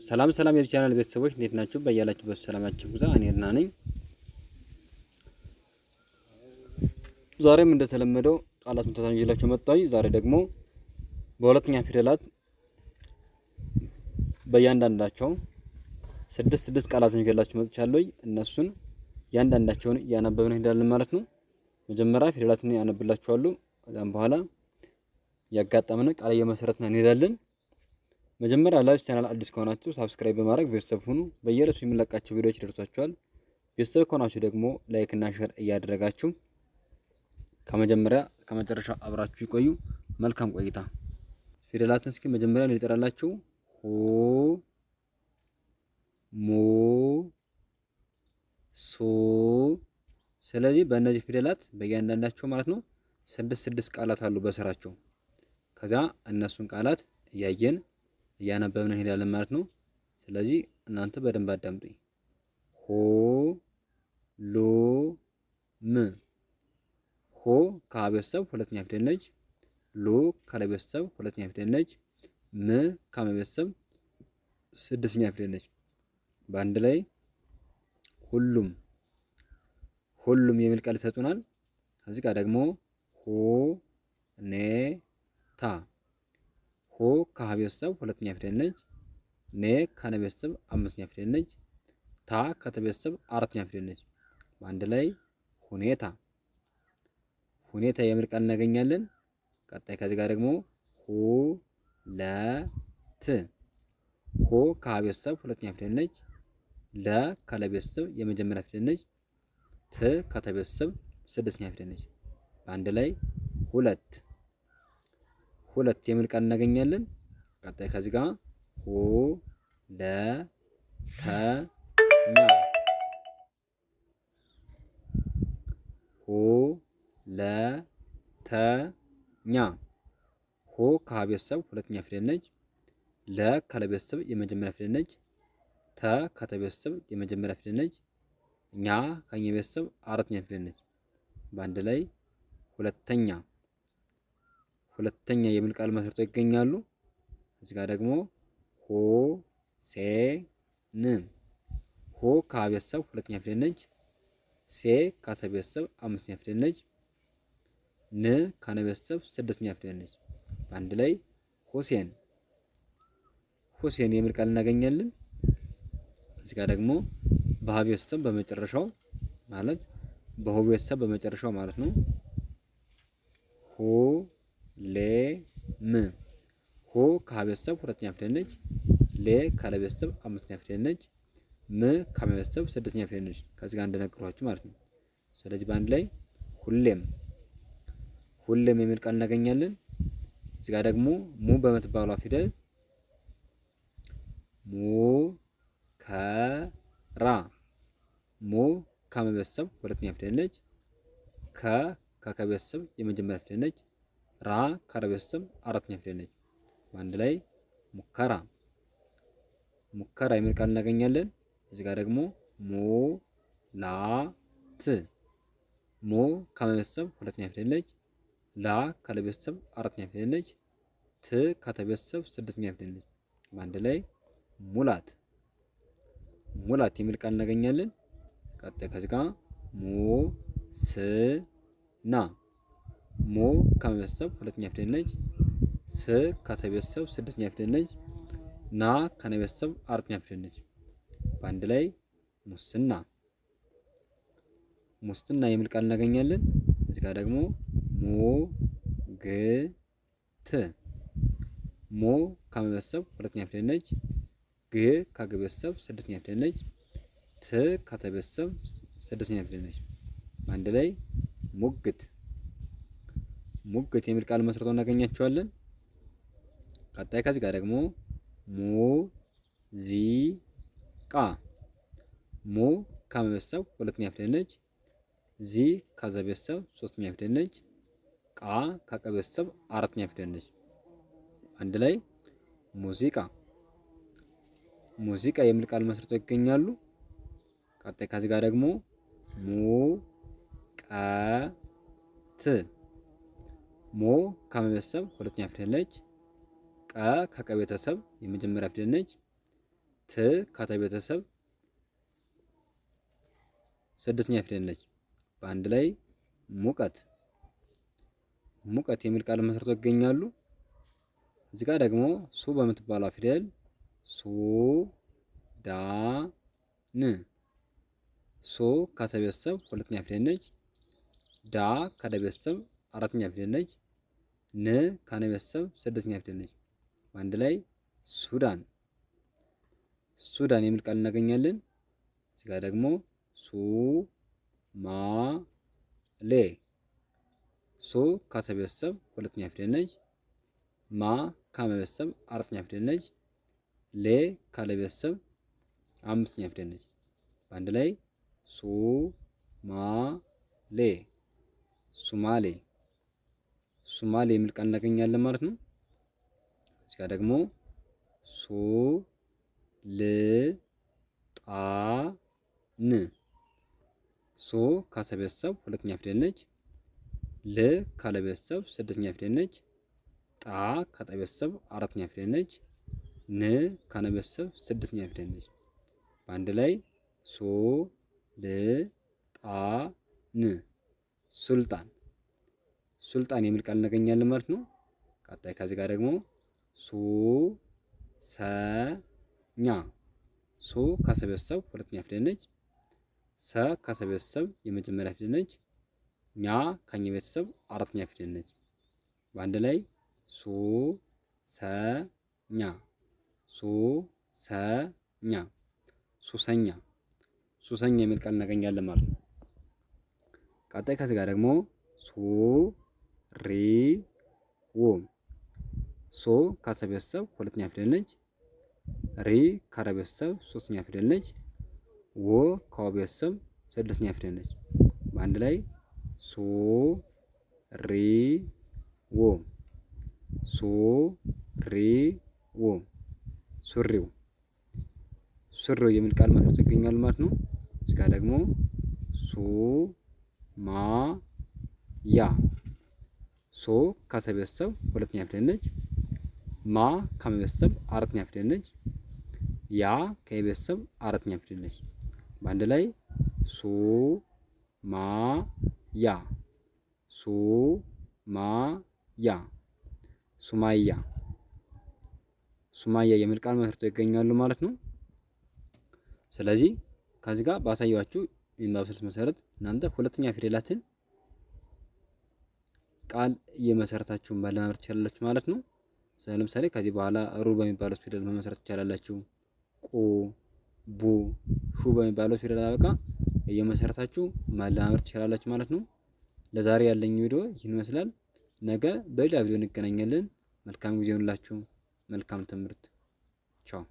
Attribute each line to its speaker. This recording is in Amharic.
Speaker 1: ሰላም የቻናል ቤተሰቦች እንዴት ናችሁ? በያላችሁበት ሰላማችሁ ይብዛ። እኔ ደህና ነኝ። ዛሬም እንደተለመደው ቃላት ምስረታ ይዤላችሁ መጣሁኝ። ዛሬ ደግሞ በሁለተኛ ፊደላት በእያንዳንዳቸው ስድስት ቃላትን ይዤላችሁ መጥቻለሁ። እነሱን እያንዳንዳቸውን እያነበብን እንሄዳለን ማለት ነው። መጀመሪያ ፊደላትን ያነብላችኋለሁ። ከዛም በኋላ ያጋጠመን ቃል እየመሰረትን እንሄዳለን። መጀመሪያ ለዚህ ቻናል አዲስ ከሆናችሁ ሳብስክራይብ በማድረግ ቤተሰብ ሁኑ። በየዕለቱ የሚለቃቸው ቪዲዮዎች ይደርሷችኋል። ቤተሰብ ከሆናችሁ ደግሞ ላይክ እና ሼር እያደረጋችሁ ከመጀመሪያ እስከ መጨረሻ አብራችሁ ይቆዩ። መልካም ቆይታ። ፊደላትን እስኪ መጀመሪያ ልጠራላችሁ። ሆ፣ ሞ፣ ሶ። ስለዚህ በእነዚህ ፊደላት በእያንዳንዳቸው ማለት ነው ስድስት ቃላት አሉ በስራቸው። ከዛ እነሱን ቃላት እያየን እያነበብን እንሄዳለን ማለት ነው። ስለዚህ እናንተ በደንብ አዳምጡኝ። ሆ፣ ሎ፣ ም። ሆ ከሀ ቤተሰብ ሁለተኛ ፊደል ነች። ሎ ከለ ቤተሰብ ሁለተኛ ፊደል ነች። ም ከመ ቤተሰብ ስድስተኛ ፊደል ነች። በአንድ ላይ ሁሉም የሚል ቃል ይሰጡናል። ከዚህ ጋር ደግሞ ሆ፣ ኔ፣ ታ። ሆ ከሀ ቤተሰብ ሁለተኛ ፊደል ነች። ኔ ከነ ቤተሰብ አምስተኛ ፊደል ነች። ታ ከተ ቤተሰብ አራተኛ ፊደል ነች። በአንድ ላይ ሁኔታ የሚል ቃል እናገኛለን። ቀጣይ ከዚህ ጋር ደግሞ ሁለት። ሆ ከሀ ቤተሰብ ሁለተኛ ፊደል ነች። ለ ከለ ቤተሰብ የመጀመሪያ ፊደል ነች። ት ከተ ቤተሰብ ስድስተኛ ፊደል ነች። በአንድ ላይ ሁለት የሚል ቃል እናገኛለን። ቀጣይ ከዚህ ጋር ሁለተኛ። ሆ ከሀ ቤተሰብ ሁለተኛ ፊደል ነች። ለ ከለ ቤተሰብ የመጀመሪያ ፊደል ነች። ተ ከተ ቤተሰብ የመጀመሪያ ፊደል ነች። ኛ ከኘ ቤተሰብ አራተኛ ፊደል ነች። በአንድ ላይ ሁለተኛ የሚል ቃል መስርተው ይገኛሉ። እዚህ ጋር ደግሞ ሆሴን። ሆ ከሀ ቤተሰብ ሁለተኛ ፊደል ነች። ሴ ከሰ ቤተሰብ አምስተኛ ፊደል ነች። ን ከነ ቤተሰብ ስድስተኛ ፊደል ነች። በአንድ ላይ ሆሴን የሚል ቃል እናገኛለን። እዚህ ጋር ደግሞ በሀ ቤተሰብ በመጨረሻው ማለት በሆ ቤተሰብ በመጨረሻው ማለት ነው። ሌም። ሆ ከሀ ቤተሰብ ሁለተኛ ፊደል ነች። ሌ ከለ ቤተሰብ አምስተኛ ፊደል ነች። ም ከመ ቤተሰብ ስድስተኛ ፊደል ነች። ከዚህ ጋር እንደነገርኳችሁ ማለት ነው። ስለዚህ በአንድ ላይ ሁሌም የሚል ቃል እናገኛለን። እዚህ ጋር ደግሞ ሙ በምትባሏ ፊደል ሙከራ። ሙ ከመ ቤተሰብ ሁለተኛ ፊደል ነች። ከከ ቤተሰብ የመጀመሪያ ፊደል ነች። ራ ከረ ቤተሰብ አራተኛ ፊደል ነች። በአንድ ላይ ሙከራ የሚል ቃል እናገኛለን። እዚህ ጋር ደግሞ ሙላት። ሙ ከመ ቤተሰብ ሁለተኛ ፊደል ነች። ላ ከለ ቤተሰብ አራተኛ ፊደል ነች። ት ከተ ቤተሰብ ስድስተኛ ፊደል ነች። በአንድ ላይ ሙላት የሚል ቃል እናገኛለን። ቀጣይ ከዚህ ጋር ሙስና። ሙ ከመ ቤተሰብ ሁለተኛ ፊደል ነች። ስ ከተ ቤተሰብ ስድስተኛ ፊደል ነች። ና ከነ ቤተሰብ አራተኛ ፊደል ነች። በአንድ ላይ ሙስና የሚል ቃል እናገኛለን። እዚህ ጋር ደግሞ ሙግት። ሙ ከመ ቤተሰብ ሁለተኛ ፊደል ነች። ግ ከገ ቤተሰብ ስድስተኛ ፊደል ነች። ት ከተ ቤተሰብ ስድስተኛ ፊደል ነች። በአንድ ላይ ሙግት የሚል ቃል መስርተው እናገኛቸዋለን። ቀጣይ ከዚህ ጋር ደግሞ ሙዚቃ። ሙ ከመ ቤተሰብ ሁለተኛ ፊደል ነች። ዚ ከዘ ቤተሰብ ሶስተኛ ፊደል ነች። ቃ ከቀ ቤተሰብ አራተኛ ፊደል ነች። አንድ ላይ ሙዚቃ የሚል ቃል መስርተው ይገኛሉ። ቀጣይ ከዚህ ጋር ደግሞ ሙቀት። ሞ ከመ ቤተሰብ ሁለተኛ ፊደል ነች። ቀ ከቀ ቤተሰብ የመጀመሪያ ፊደል ነች። ት ካተ ቤተሰብ ስድስተኛ ፊደል ነች። በአንድ ላይ ሙቀት ሙቀት የሚል ቃል መስርተው ይገኛሉ። እዚህ ጋር ደግሞ ሱ በምትባለው ፊደል ሱ ዳ ን ሱ ካሰ ቤተሰብ ሁለተኛ ፊደል ነች። ዳ ካደ ቤተሰብ አራተኛ ፊደል ነች። ን ካነ ቤተሰብ ስድስተኛ ፊደል ነች። በአንድ ላይ ሱዳን ሱዳን የሚል ቃል እናገኛለን። እዚህ ጋር ደግሞ ሱ ማ ሌ ሱ ካሰ ቤተሰብ ሁለተኛ ፊደል ነች። ማ ካመ ቤተሰብ አራተኛ ፊደል ነች። ሌ ካለ ቤተሰብ አምስተኛ ፊደል ነች። በአንድ ላይ ሱ ማ ሌ ሱማሌ ሱማሌ የሚል ቃል እናገኛለን ማለት ነው። እዚህ ጋር ደግሞ ሱ ል ጣ ን ሱ ካሰ ቤተሰብ ሁለተኛ ፊደል ነች። ል ካለ ቤተሰብ ስድስተኛ ፊደል ነች። ጣ ካጠ ቤተሰብ አራተኛ ፊደል ነች። ን ካነ ቤተሰብ ስድስተኛ ፊደል ነች። በአንድ ላይ ሱ ል ጣ ን ሱልጣን ሱልጣን የሚል ቃል እናገኛለን ማለት ነው። ቀጣይ ከዚህ ጋር ደግሞ ሱ ሰ ኛ ሱ ካሰ ቤተሰብ ሁለተኛ ፊደል ነች። ሰ ካሰ ቤተሰብ የመጀመሪያ ፊደል ነች። ኛ ካኘ ቤተሰብ አራተኛ ፊደል ነች። በአንድ ላይ ሱ ሰ ኛ ሱ ሰ ኛ ሱሰኛ ሱሰኛ የሚል ቃል እናገኛለን ማለት ነው። ቀጣይ ከዚህ ጋር ደግሞ ሱ ሪ ው ሱ ካሰ ቤተሰብ ሁለተኛ ፊደል ነች። ሪ ካረ ቤተሰብ ሶስተኛ ፊደል ነች። ወ ካወ ቤተሰብ ስድስተኛ ፊደል ነች። በአንድ ላይ ሱ ሪ ው ሱ ሪ ው ሱሪው ሱሪው የሚል ቃል መስርቶ ይገኛል ማለት ነው። እዚህ ጋር ደግሞ ሱ ማ ያ ሱ ካሰ ቤተሰብ ሁለተኛ ፊደል ነች። ማ ካመ ቤተሰብ አራተኛ ፊደል ነች። ያ ከየ ቤተሰብ አራተኛ ፊደል ነች። በአንድ ላይ ሱ ማ ያ ሱ ማ ያ ሱማያ ሱማያ የሚል ቃል መስርተው ይገኛሉ ማለት ነው። ስለዚህ ከዚህ ጋር ባሳያችሁ የንባብ ስልት መሰረት እናንተ ሁለተኛ ፊደላትን ቃል እየመሰረታችሁ ማለማመድ ትችላላችሁ ማለት ነው። ለምሳሌ ከዚህ በኋላ ሩ በሚባለው ፊደል መመስረት ትችላላችሁ። ቁ ቡ ሹ በሚባለው ፊደል አበቃ እየመሰረታችሁ ማለማመድ ትችላላችሁ ማለት ነው። ለዛሬ ያለኝ ቪዲዮ ይህን ይመስላል። ነገ በሌላ ቪዲዮ እንገናኛለን። መልካም ጊዜ ይሁንላችሁ። መልካም ትምህርት። ቻው